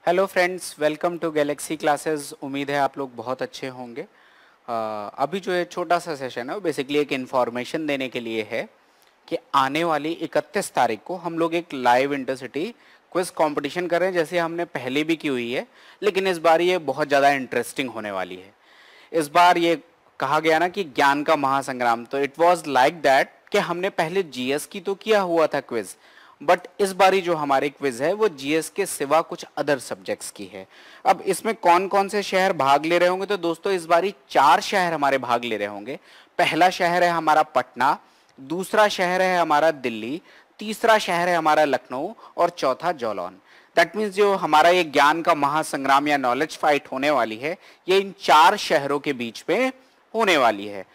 Hello friends, welcome to Galaxy Classes. उम्मीद है आप लोग बहुत अच्छे होंगे। अभी जो ये छोटा सा सेशन है वो बेसिकली एक इन्फॉर्मेशन देने के लिए है कि आने वाली 31 तारीख को हम लोग एक लाइव इंटरसिटी क्विज कंपटीशन कर रहे हैं, जैसे हमने पहले भी की हुई है, लेकिन इस बार ये बहुत ज़्यादा इंटरेस्टिंग होने वाली है। इस बार ये कहा गया ना कि ज्ञान का महासंग्राम, तो इट वाज लाइक दैट कि हमने पहले जीएस की तो किया हुआ था क्विज, बट इस बारी जो हमारी क्विज है वो जीएस के सिवा कुछ अदर सब्जेक्ट्स की है। अब इसमें कौन कौन से शहर भाग ले रहे होंगे, तो दोस्तों इस बारी 4 शहर हमारे भाग ले रहे होंगे। पहला शहर है हमारा पटना, दूसरा शहर है हमारा दिल्ली, तीसरा शहर है हमारा लखनऊ और चौथा जौलौन। दैट मीन्स जो हमारा ये ज्ञान का महासंग्राम या नॉलेज फाइट होने वाली है, ये इन 4 शहरों के बीच में होने वाली है।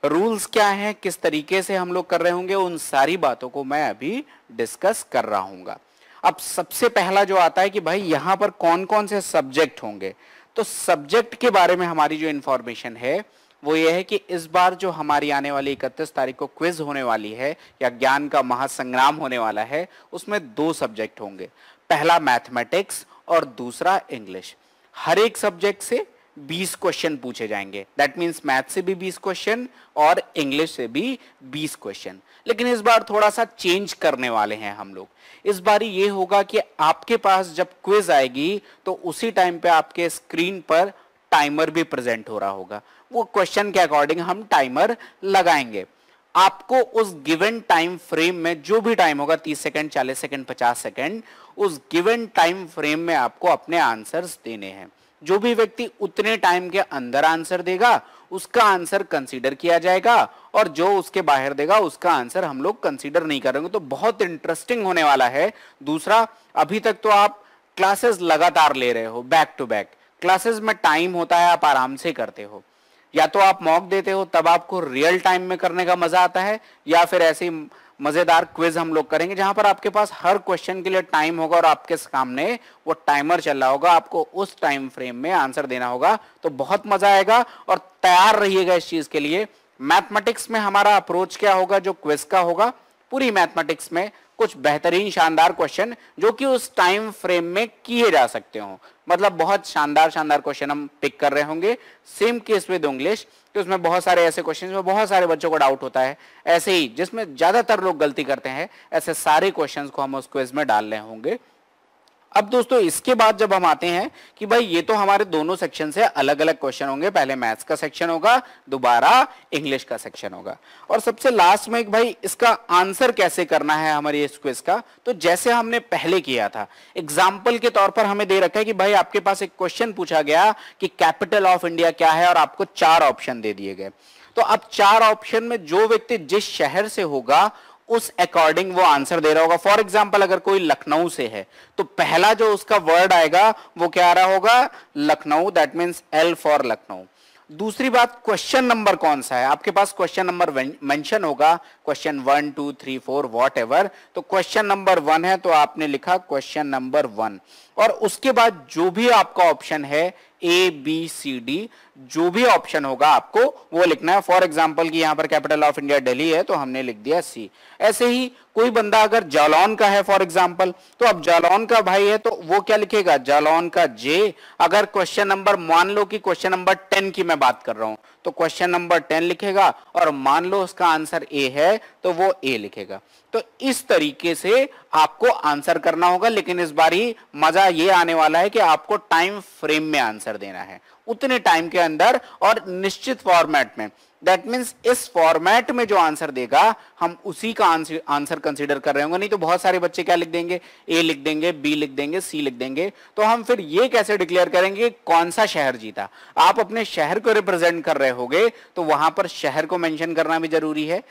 रूल्स क्या हैं, किस तरीके से हम लोग कर रहे होंगे, उन सारी बातों को मैं अभी डिस्कस कर रहा हूँगा। अब सबसे पहला जो आता है कि भाई यहाँ पर कौन कौन से सब्जेक्ट होंगे, तो सब्जेक्ट के बारे में हमारी जो इंफॉर्मेशन है वो ये है कि इस बार जो हमारी आने वाली 31 तारीख को क्विज होने वाली है या ज्ञान का महासंग्राम होने वाला है, उसमें 2 सब्जेक्ट होंगे। पहला मैथमेटिक्स और दूसरा इंग्लिश। हर एक सब्जेक्ट से 20 क्वेश्चन पूछे जाएंगे। दैट मीन्स मैथ से भी 20 क्वेश्चन और इंग्लिश से भी 20 क्वेश्चन। लेकिन इस बार थोड़ा सा चेंज करने वाले हैं हम लोग। इस बार ये होगा कि आपके पास जब क्विज आएगी तो उसी टाइम पे आपके स्क्रीन पर टाइमर भी प्रेजेंट हो रहा होगा। वो क्वेश्चन के अकॉर्डिंग हम टाइमर लगाएंगे। आपको उस गिवन टाइम फ्रेम में जो भी टाइम होगा, 30 सेकंड, 40 सेकंड, 50 सेकंड, उस गिवन टाइम फ्रेम में आपको अपने आंसर्स देने हैं। जो भी व्यक्ति उतने टाइम के अंदर आंसर देगा उसका आंसर कंसीडर किया जाएगा, और जो उसके बाहर देगा उसका आंसर हम लोग कंसीडर नहीं करेंगे। तो बहुत इंटरेस्टिंग होने वाला है। दूसरा, अभी तक तो आप क्लासेस लगातार ले रहे हो, बैक टू बैक क्लासेस में टाइम होता है, आप आराम से करते हो। या तो आप मॉक देते हो तब आपको रियल टाइम में करने का मजा आता है, या फिर ऐसे मजेदार क्विज हम लोग करेंगे जहां पर आपके पास हर क्वेश्चन के लिए टाइम होगा और आपके सामने वो टाइमर चल रहा होगा, आपको उस टाइम फ्रेम में आंसर देना होगा। तो बहुत मजा आएगा और तैयार रहिएगा इस चीज के लिए। मैथमेटिक्स में हमारा अप्रोच क्या होगा, जो क्विज का होगा, पूरी मैथमेटिक्स में कुछ बेहतरीन शानदार क्वेश्चन जो कि उस टाइम फ्रेम में किए जा सकते हो, मतलब बहुत शानदार शानदार क्वेश्चन हम पिक कर रहे होंगे। सेम केस विद इंग्लिश, तो उसमें बहुत सारे ऐसे क्वेश्चन में बहुत सारे बच्चों को डाउट होता है, ऐसे ही जिसमें ज्यादातर लोग गलती करते हैं, ऐसे सारे क्वेश्चंस को हम उस क्विज में डाल रहे होंगे। अब दोस्तों इसके बाद जब हम आते हैं कि भाई ये तो हमारे दोनों सेक्शन से अलग अलग क्वेश्चन होंगे, पहले मैथ्स का सेक्शन होगा, दोबारा इंग्लिश का सेक्शन होगा, और सबसे लास्ट में भाई इसका आंसर कैसे करना है हमारी इस क्विज का। तो जैसे हमने पहले किया था, एग्जाम्पल के तौर पर हमें दे रखा है कि भाई आपके पास एक क्वेश्चन पूछा गया कि कैपिटल ऑफ इंडिया क्या है, और आपको 4 ऑप्शन दे दिए गए। तो अब 4 ऑप्शन में जो व्यक्ति जिस शहर से होगा उस अकॉर्डिंग वो आंसर दे रहा होगा। फॉर एग्जाम्पल अगर कोई लखनऊ से है तो पहला जो उसका वर्ड आएगा वो क्या आ रहा होगा, Lucknow. That means L for Lucknow. दूसरी बात, क्वेश्चन नंबर कौन सा है, आपके पास क्वेश्चन नंबर मेंशन होगा, क्वेश्चन 1 2 3 4 वॉट एवर। तो क्वेश्चन नंबर 1 है तो आपने लिखा क्वेश्चन नंबर 1, और उसके बाद जो भी आपका ऑप्शन है ABCD, जो भी ऑप्शन होगा आपको वो लिखना है। फॉर एग्जांपल कि यहां पर कैपिटल ऑफ इंडिया दिल्ली है तो हमने लिख दिया C। ऐसे ही कोई बंदा अगर जालौन का है फॉर एग्जांपल, तो अब जालौन का भाई है तो वो क्या लिखेगा, जालौन का J। अगर क्वेश्चन नंबर, मान लो कि क्वेश्चन नंबर 10 की मैं बात कर रहा हूं, तो क्वेश्चन नंबर 10 लिखेगा, और मान लो उसका आंसर A है तो वो A लिखेगा। तो इस तरीके से आपको आंसर करना होगा, लेकिन इस बार ही मजा ये आने वाला है कि आपको टाइम फ्रेम में आंसर देना है, उतने टाइम के अंदर और निश्चित फॉर्मेट में। दैट मीन्स इस फॉर्मेट में जो आंसर देगा हम उसी का आंसर कंसीडर कर रहे होंगे। नहीं तो बहुत सारे बच्चे क्या लिख देंगे, A लिख देंगे, B लिख देंगे, C लिख देंगे। तो हम फिर ये कैसे डिक्लेयर करेंगे कौन सा शहर जीता। आप अपने शहर को रिप्रेजेंट कर रहे होगे तो वहां पर शहर को मेंशन करना भी जरूरी है,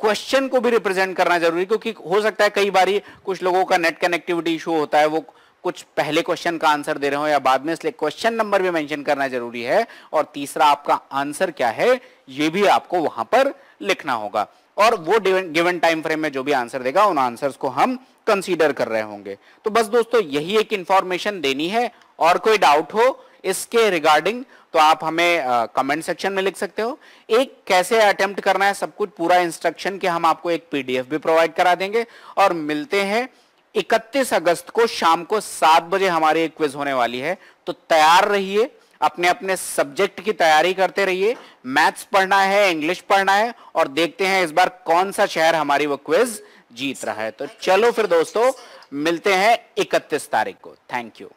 क्वेश्चन को भी रिप्रेजेंट करना जरूरी, क्योंकि हो सकता है कई बारी कुछ लोगों का नेट कनेक्टिविटी इशू होता है, वो कुछ पहले क्वेश्चन का आंसर दे रहे हो या बाद में, इसलिए क्वेश्चन नंबर भी मेंशन करना जरूरी है। और तीसरा, आपका आंसर क्या है ये भी आपको वहां पर लिखना होगा, और वो गिवन टाइम फ्रेम में जो भी आंसर देगा उन आंसर्स को हम कंसीडर कर रहे होंगे। तो बस दोस्तों यही एक इंफॉर्मेशन देनी है, और कोई डाउट हो इसके रिगार्डिंग तो आप हमें कमेंट सेक्शन में लिख सकते हो। एक कैसे अटेम्प्ट करना है सब कुछ पूरा इंस्ट्रक्शन के हम आपको एक PDF भी प्रोवाइड करा देंगे, और मिलते हैं 31 अगस्त को शाम को 7 बजे हमारी एक क्विज होने वाली है, तो तैयार रहिए, अपने अपने सब्जेक्ट की तैयारी करते रहिए। मैथ्स पढ़ना है, इंग्लिश पढ़ना है, और देखते हैं इस बार कौन सा शहर हमारी वो क्विज जीत रहा है। तो चलो फिर दोस्तों, मिलते हैं 31 तारीख को। Thank you.